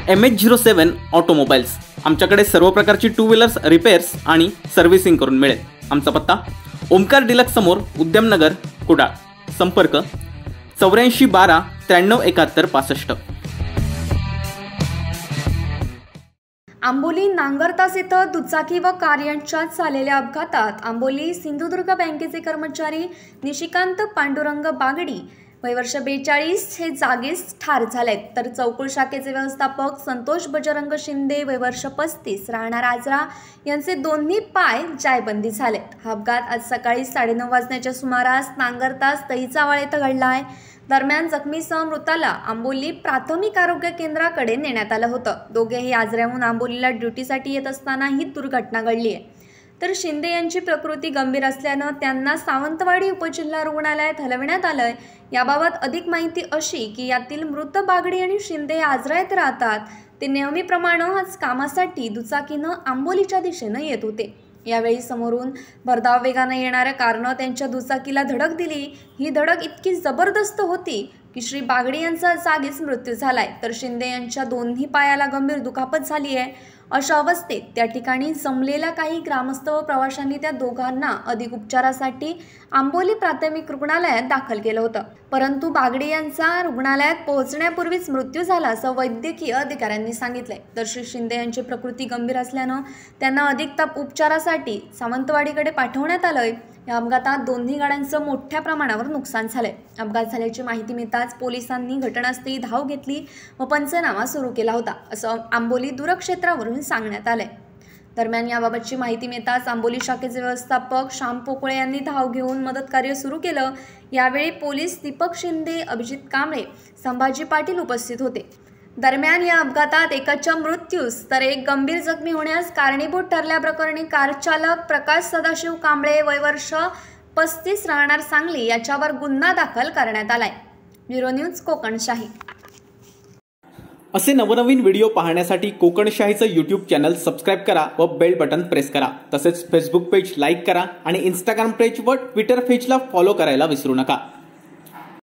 MH07 automobiles. आमच्याकडे सर्व प्रकारची टू व्हीलर्स रिपेअर्स आणि सर्व्हिसिंग करून मिळेल। आमचा पत्ता ओमकार डिलक्स समोर उद्यमनगर कुडाळ। संपर्क 8412 9371 65। आंबोली नांगरतास इथं दुचाकी व कार यांच्यात झालेल्या अपघातात आंबोली सिंधुदुर्ग बँकेचे कर्मचारी निशिकांत पांडुरंग बागडी वय वर्ष 42 हे जागीच ठार झालेत, तर चौकुळ शाखेचे व्यवस्थापक संतोष बजरंग शिंदे वय वर्ष 35 राहणार आजरा यांचे दोन्ही पाय जायबंदी झालेत। हा अपघात आज सकाळी 9:30 वाजण्याच्या सुमारास नांगरतास दहिचावाळ येथे घडला आहे। दरम्यान जखमीसह मृताला आंबोली प्राथमिक आरोग्य केंद्राकडे नेण्यात आलं होतं। दोघेही आजऱ्याहून आंबोलीला ड्युटीसाठी येत असताना ही दुर्घटना घडली आहे। तर शिंदे यांची प्रकृती गंभीर असल्यानं त्यांना सावंतवाडी उपजिल्हा रुग्णालयात हलविण्यात आलंय। याबाबत अधिक माहिती अशी की यातील मृत बागडी आणि शिंदे आजरा येथे राहतात। ते नेहमीप्रमाणे आज कामासाठी दुचाकीनं आंबोलीच्या दिशेनं येत होते। यावेळी समोरून भरधाव वेगाने येणाऱ्या कारनं त्यांच्या दुचाकीला धडक दिली। ही धडक इतकी जबरदस्त होती की श्री बागडी यांचा जागीच मृत्यू झालाय, तर शिंदे यांच्या दोन्ही पायाला गंभीर दुखापत झाली आहे। अशा अवस्थेत त्या ठिकाणी जमलेल्या काही ग्रामस्थ व प्रवाशांनी त्या दोघांना अधिक उपचारासाठी आंबोली प्राथमिक रुग्णालयात दाखल केलं होतं, परंतु बागडी यांचा रुग्णालयात पोहोचण्यापूर्वीच मृत्यू झाला असं वैद्यकीय अधिकाऱ्यांनी सांगितलंय। तर श्री शिंदे यांची प्रकृती गंभीर असल्यानं त्यांना अधिक उपचारासाठी सावंतवाडीकडे पाठवण्यात आलंय। या अपघातात दोन्ही गाड्यांचं मोठ्या प्रमाणावर नुकसान झालंय। अपघात झाल्याची माहिती मिळताच पोलिसांनी घटनास्थळी धाव घेतली व पंचनामा सुरू केला होता, असं आंबोली दूरक्षेत्रावरून सांगण्यात आलंय। दरम्यान याबाबतची माहिती मिळताच आंबोली शाखेचे व्यवस्थापक श्याम पोकळे यांनी धाव घेऊन मदत कार्य सुरू केलं। यावेळी पोलीस दीपक शिंदे, अभिजित कांबळे, संभाजी पाटील उपस्थित होते। दरम्यान या अपघातात एकाच्या मृत्यूस तर एक गंभीर जखमी होण्यास कारणीभूत ठरल्याप्रकरणी कार चालक प्रकाश सदाशिव कांबळे वय वर्ष 35 राहणार सांगली याच्यावर गुन्हा दाखल करण्यात आलाय। Bureau news Kokanshahi. असे नवनवीन व्हिडिओ पाहण्यासाठी कोकणशाहीचं YouTube चॅनल सबस्क्राइब करा व बेल बटन प्रेस करा। तसेच फेसबुक पेज लाईक करा आणि इंस्टाग्राम पेज व ट्विटर पेजला फॉलो करायला विसरू नका।